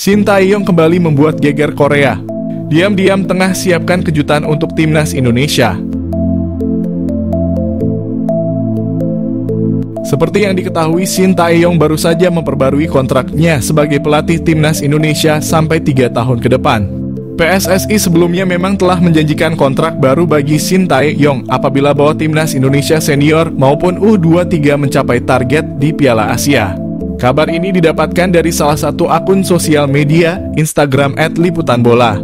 Shin Tae-yong kembali membuat geger Korea. Diam-diam tengah siapkan kejutan untuk timnas Indonesia. Seperti yang diketahui, Shin Tae-yong baru saja memperbarui kontraknya sebagai pelatih timnas Indonesia sampai 3 tahun ke depan. PSSI sebelumnya memang telah menjanjikan kontrak baru bagi Shin Tae-yong apabila bawa timnas Indonesia senior maupun U23 mencapai target di Piala Asia. Kabar ini didapatkan dari salah satu akun sosial media Instagram @liputanbola.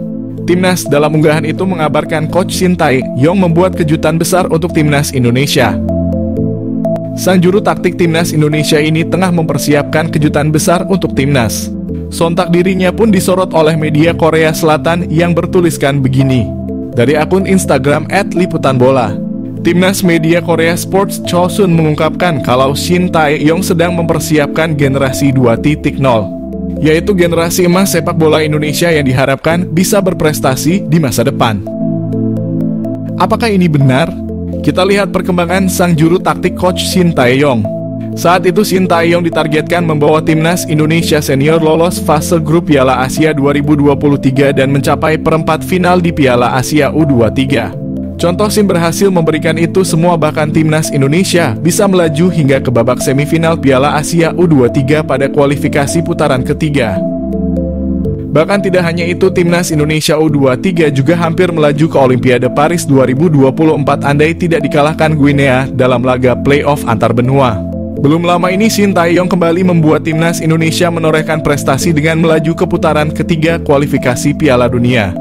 Timnas dalam unggahan itu mengabarkan Coach Shin Tae-yong membuat kejutan besar untuk timnas Indonesia. Sang juru taktik timnas Indonesia ini tengah mempersiapkan kejutan besar untuk timnas. Sontak dirinya pun disorot oleh media Korea Selatan yang bertuliskan begini. Dari akun Instagram @liputanbola, Timnas Media Korea Sports Chosun mengungkapkan kalau Shin Tae-yong sedang mempersiapkan generasi 2.0, yaitu generasi emas sepak bola Indonesia yang diharapkan bisa berprestasi di masa depan. Apakah ini benar? Kita lihat perkembangan sang juru taktik Coach Shin Tae-yong. Saat itu Shin Tae-yong ditargetkan membawa timnas Indonesia senior lolos fase grup Piala Asia 2023 dan mencapai perempat final di Piala Asia U23. Contoh Shin berhasil memberikan itu semua, bahkan timnas Indonesia bisa melaju hingga ke babak semifinal Piala Asia U23 pada kualifikasi putaran ketiga. Bahkan tidak hanya itu, timnas Indonesia U23 juga hampir melaju ke Olimpiade Paris 2024 andai tidak dikalahkan Guinea dalam laga playoff antar benua. Belum lama ini Shin Tae-yong kembali membuat timnas Indonesia menorehkan prestasi dengan melaju ke putaran ketiga kualifikasi Piala Dunia.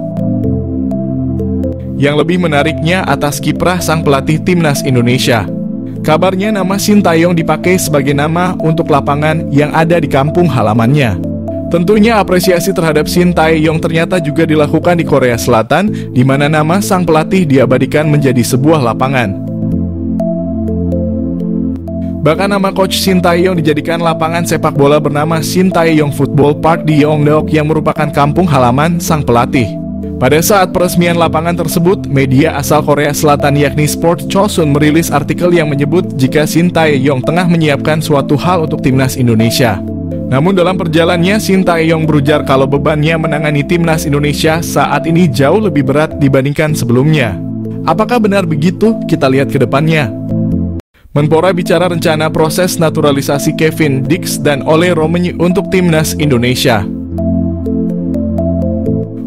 Yang lebih menariknya atas kiprah sang pelatih timnas Indonesia. Kabarnya nama Shin Tae-yong dipakai sebagai nama untuk lapangan yang ada di kampung halamannya. Tentunya apresiasi terhadap Shin Tae-yong ternyata juga dilakukan di Korea Selatan, di mana nama sang pelatih diabadikan menjadi sebuah lapangan. Bahkan nama Coach Shin Tae-yong dijadikan lapangan sepak bola bernama Shin Tae-yong Football Park di Yeongdeok yang merupakan kampung halaman sang pelatih. Pada saat peresmian lapangan tersebut, media asal Korea Selatan yakni Sports Chosun merilis artikel yang menyebut jika Shin Tae-yong tengah menyiapkan suatu hal untuk timnas Indonesia. Namun dalam perjalanannya, Shin Tae-yong berujar kalau bebannya menangani timnas Indonesia saat ini jauh lebih berat dibandingkan sebelumnya. Apakah benar begitu? Kita lihat ke depannya. Menpora bicara rencana proses naturalisasi Kevin Dix dan Ole Romeni untuk timnas Indonesia.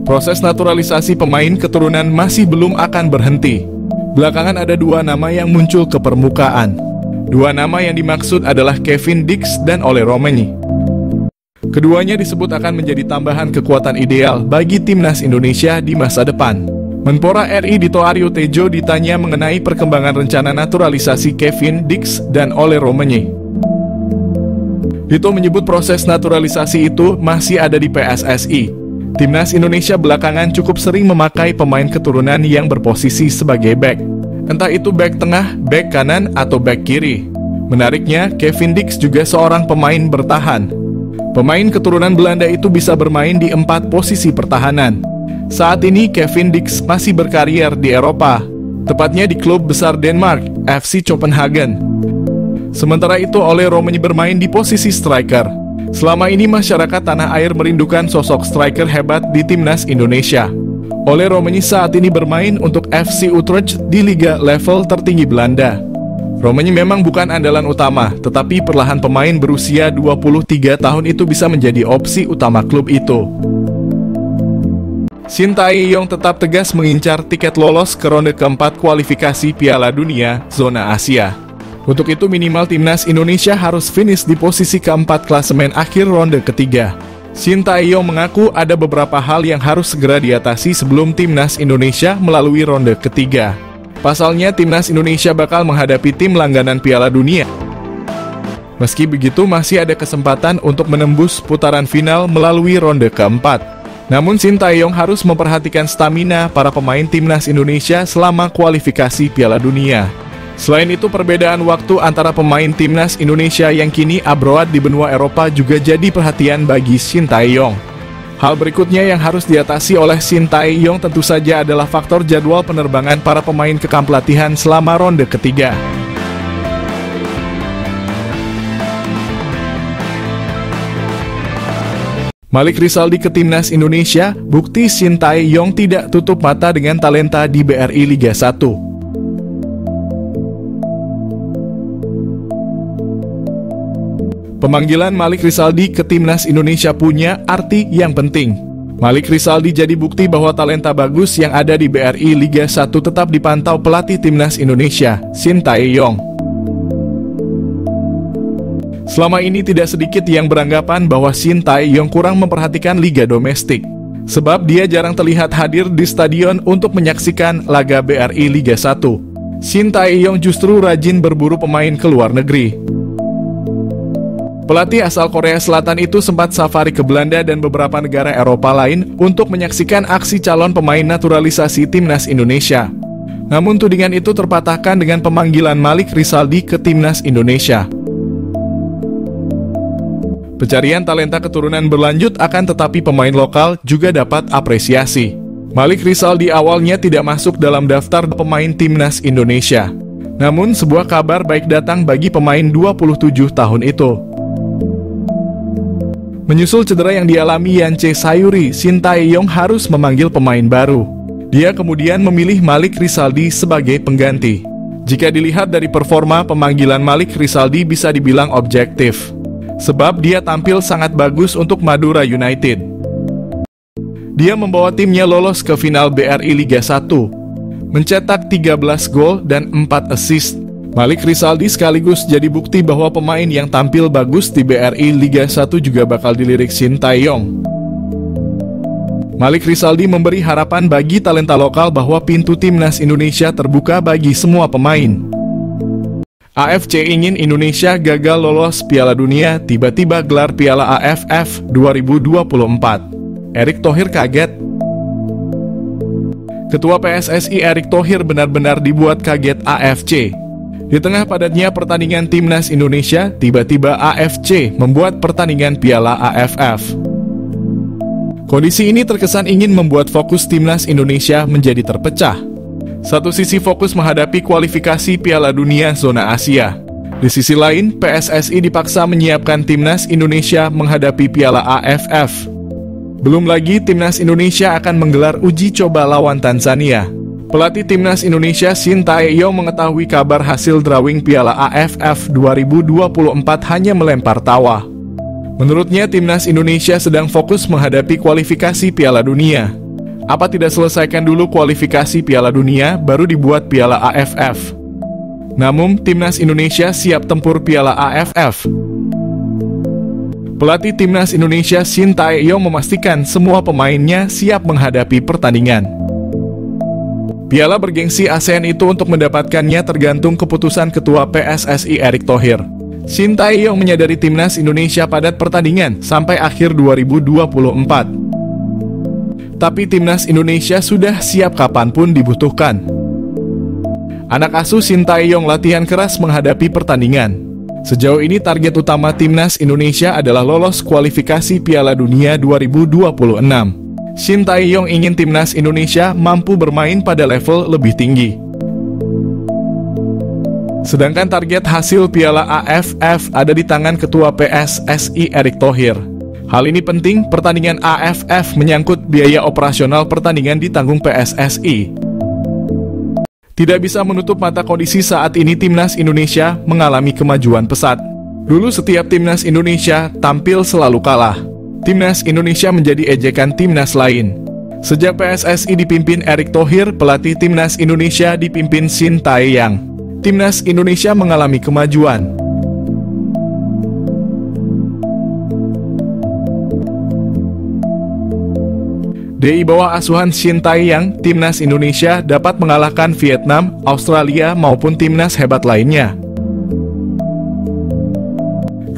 Proses naturalisasi pemain keturunan masih belum akan berhenti. Belakangan ada dua nama yang muncul ke permukaan. Dua nama yang dimaksud adalah Kevin Dix dan Ole Romeni. Keduanya disebut akan menjadi tambahan kekuatan ideal bagi timnas Indonesia di masa depan. Menpora RI Dito Aryo Tejo ditanya mengenai perkembangan rencana naturalisasi Kevin Dix dan Ole Romeni. Dito menyebut proses naturalisasi itu masih ada di PSSI. Timnas Indonesia belakangan cukup sering memakai pemain keturunan yang berposisi sebagai bek. Entah itu bek tengah, bek kanan, atau bek kiri. Menariknya, Kevin Dix juga seorang pemain bertahan. Pemain keturunan Belanda itu bisa bermain di 4 posisi pertahanan. Saat ini Kevin Dix masih berkarier di Eropa, tepatnya di klub besar Denmark, FC Copenhagen. Sementara itu Ole Romeni bermain di posisi striker. Selama ini masyarakat tanah air merindukan sosok striker hebat di timnas Indonesia. Ole Romeni saat ini bermain untuk FC Utrecht di liga level tertinggi Belanda. Romeni memang bukan andalan utama, tetapi perlahan pemain berusia 23 tahun itu bisa menjadi opsi utama klub itu. Shin Tae-yong tetap tegas mengincar tiket lolos ke ronde keempat kualifikasi Piala Dunia zona Asia. Untuk itu minimal timnas Indonesia harus finish di posisi keempat klasemen akhir ronde ketiga. Shin Tae-yong mengaku ada beberapa hal yang harus segera diatasi sebelum timnas Indonesia melalui ronde ketiga. Pasalnya timnas Indonesia bakal menghadapi tim langganan Piala Dunia. Meski begitu masih ada kesempatan untuk menembus putaran final melalui ronde keempat. Namun Shin Tae-yong harus memperhatikan stamina para pemain timnas Indonesia selama kualifikasi Piala Dunia. Selain itu perbedaan waktu antara pemain timnas Indonesia yang kini abroad di benua Eropa juga jadi perhatian bagi Shin Tae-yong. Hal berikutnya yang harus diatasi oleh Shin Tae-yong tentu saja adalah faktor jadwal penerbangan para pemain ke kamp latihan selama ronde ketiga. Malik Rizaldi ke Timnas Indonesia, bukti Shin Tae-yong tidak tutup mata dengan talenta di BRI Liga 1. Pemanggilan Malik Rizaldi ke Timnas Indonesia punya arti yang penting. Malik Rizaldi jadi bukti bahwa talenta bagus yang ada di BRI Liga 1 tetap dipantau pelatih Timnas Indonesia, Shin Tae-yong. Selama ini tidak sedikit yang beranggapan bahwa Shin Tae-yong kurang memperhatikan liga domestik. Sebab dia jarang terlihat hadir di stadion untuk menyaksikan laga BRI Liga 1. Shin Tae-yong justru rajin berburu pemain ke luar negeri. Pelatih asal Korea Selatan itu sempat safari ke Belanda dan beberapa negara Eropa lain untuk menyaksikan aksi calon pemain naturalisasi Timnas Indonesia. Namun tudingan itu terpatahkan dengan pemanggilan Malik Rizaldi ke Timnas Indonesia. Pencarian talenta keturunan berlanjut akan tetapi pemain lokal juga dapat apresiasi. Malik Rizaldi awalnya tidak masuk dalam daftar pemain Timnas Indonesia. Namun sebuah kabar baik datang bagi pemain 27 tahun itu. Menyusul cedera yang dialami Yance Sayuri, Shin Tae-yong harus memanggil pemain baru. Dia kemudian memilih Malik Rizaldi sebagai pengganti. Jika dilihat dari performa, pemanggilan Malik Rizaldi bisa dibilang objektif. Sebab dia tampil sangat bagus untuk Madura United. Dia membawa timnya lolos ke final BRI Liga 1, mencetak 13 gol dan 4 assist. Malik Rizaldi sekaligus jadi bukti bahwa pemain yang tampil bagus di BRI Liga 1 juga bakal dilirik Shin Tae-yong. Malik Rizaldi memberi harapan bagi talenta lokal bahwa pintu Timnas Indonesia terbuka bagi semua pemain. AFC ingin Indonesia gagal lolos Piala Dunia, tiba-tiba gelar Piala AFF 2024. Erick Thohir kaget. Ketua PSSI Erick Thohir benar-benar dibuat kaget AFC. Di tengah padatnya pertandingan Timnas Indonesia, tiba-tiba AFC membuat pertandingan Piala AFF. Kondisi ini terkesan ingin membuat fokus Timnas Indonesia menjadi terpecah. Satu sisi fokus menghadapi kualifikasi Piala Dunia zona Asia. Di sisi lain, PSSI dipaksa menyiapkan Timnas Indonesia menghadapi Piala AFF. Belum lagi Timnas Indonesia akan menggelar uji coba lawan Tanzania. Pelatih Timnas Indonesia Shin Tae-yong mengetahui kabar hasil drawing Piala AFF 2024 hanya melempar tawa. Menurutnya Timnas Indonesia sedang fokus menghadapi kualifikasi Piala Dunia. Apa tidak selesaikan dulu kualifikasi Piala Dunia, baru dibuat Piala AFF? Namun, Timnas Indonesia siap tempur Piala AFF. Pelatih Timnas Indonesia Shin Tae-yong memastikan semua pemainnya siap menghadapi pertandingan. Piala bergengsi ASEAN itu untuk mendapatkannya tergantung keputusan Ketua PSSI Erick Thohir. Shin Tae-yong menyadari Timnas Indonesia padat pertandingan sampai akhir 2024. Tapi Timnas Indonesia sudah siap kapanpun dibutuhkan. Anak asuh Shin Tae-yong latihan keras menghadapi pertandingan. Sejauh ini target utama Timnas Indonesia adalah lolos kualifikasi Piala Dunia 2026. Shin Tae-yong ingin Timnas Indonesia mampu bermain pada level lebih tinggi. Sedangkan target hasil Piala AFF ada di tangan Ketua PSSI Erick Thohir. Hal ini penting, pertandingan AFF menyangkut biaya operasional pertandingan ditanggung PSSI. Tidak bisa menutup mata kondisi saat ini Timnas Indonesia mengalami kemajuan pesat. Dulu setiap Timnas Indonesia tampil selalu kalah. Timnas Indonesia menjadi ejekan timnas lain. Sejak PSSI dipimpin Erick Thohir, pelatih Timnas Indonesia dipimpin Shin Tae-yong. Timnas Indonesia mengalami kemajuan. Di bawah asuhan Shin Tae-yong, Timnas Indonesia dapat mengalahkan Vietnam, Australia maupun timnas hebat lainnya.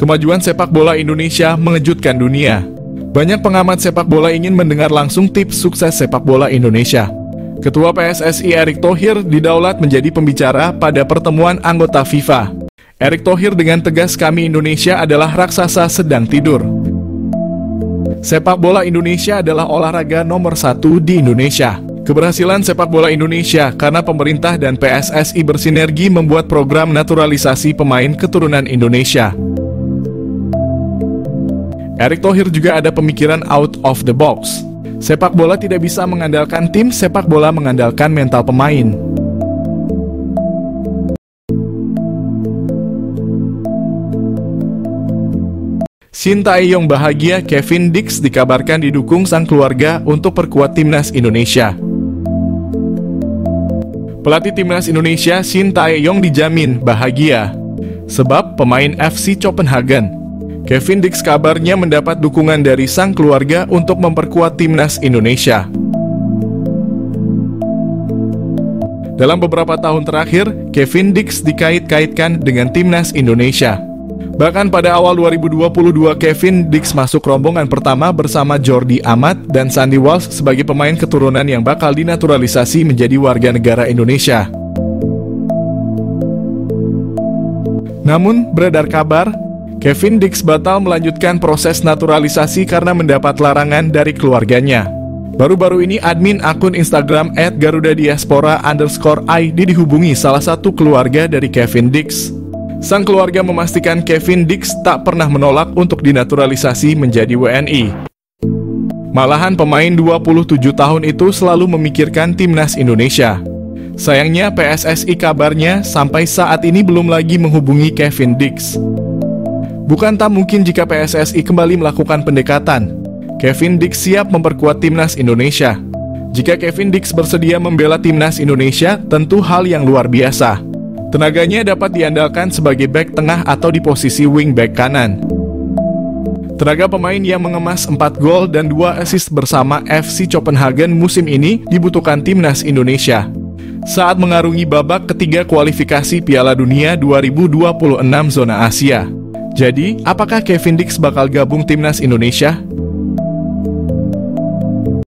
Kemajuan sepak bola Indonesia mengejutkan dunia. Banyak pengamat sepak bola ingin mendengar langsung tips sukses sepak bola Indonesia. Ketua PSSI Erick Thohir didaulat menjadi pembicara pada pertemuan anggota FIFA. Erick Thohir dengan tegas, kami Indonesia adalah raksasa sedang tidur. Sepak bola Indonesia adalah olahraga nomor 1 di Indonesia. Keberhasilan sepak bola Indonesia karena pemerintah dan PSSI bersinergi membuat program naturalisasi pemain keturunan Indonesia. Erick Thohir juga ada pemikiran out of the box. Sepak bola tidak bisa mengandalkan tim, sepak bola mengandalkan mental pemain. Shin Tae-yong bahagia, Kevin Dix dikabarkan didukung sang keluarga untuk perkuat timnas Indonesia. Pelatih timnas Indonesia Shin Tae-yong dijamin bahagia sebab pemain FC Copenhagen Kevin Dix kabarnya mendapat dukungan dari sang keluarga untuk memperkuat timnas Indonesia. Dalam beberapa tahun terakhir, Kevin Dix dikait-kaitkan dengan timnas Indonesia. Bahkan pada awal 2022, Kevin Dix masuk rombongan pertama bersama Jordi Amat dan Sandy Walsh sebagai pemain keturunan yang bakal dinaturalisasi menjadi warga negara Indonesia. Namun, beredar kabar, Kevin Dix batal melanjutkan proses naturalisasi karena mendapat larangan dari keluarganya. Baru-baru ini admin akun Instagram @garudadiaspora_id dihubungi salah satu keluarga dari Kevin Dix. Sang keluarga memastikan Kevin Dix tak pernah menolak untuk dinaturalisasi menjadi WNI. Malahan pemain 27 tahun itu selalu memikirkan timnas Indonesia. Sayangnya PSSI kabarnya sampai saat ini belum lagi menghubungi Kevin Dix. Bukan tak mungkin jika PSSI kembali melakukan pendekatan. Kevin Dix siap memperkuat timnas Indonesia. Jika Kevin Dix bersedia membela timnas Indonesia, tentu hal yang luar biasa. Tenaganya dapat diandalkan sebagai bek tengah atau di posisi wing back kanan. Tenaga pemain yang mengemas 4 gol dan 2 assist bersama FC Copenhagen musim ini dibutuhkan timnas Indonesia saat mengarungi babak ketiga kualifikasi Piala Dunia 2026 zona Asia. Jadi, apakah Kevin Dix bakal gabung timnas Indonesia?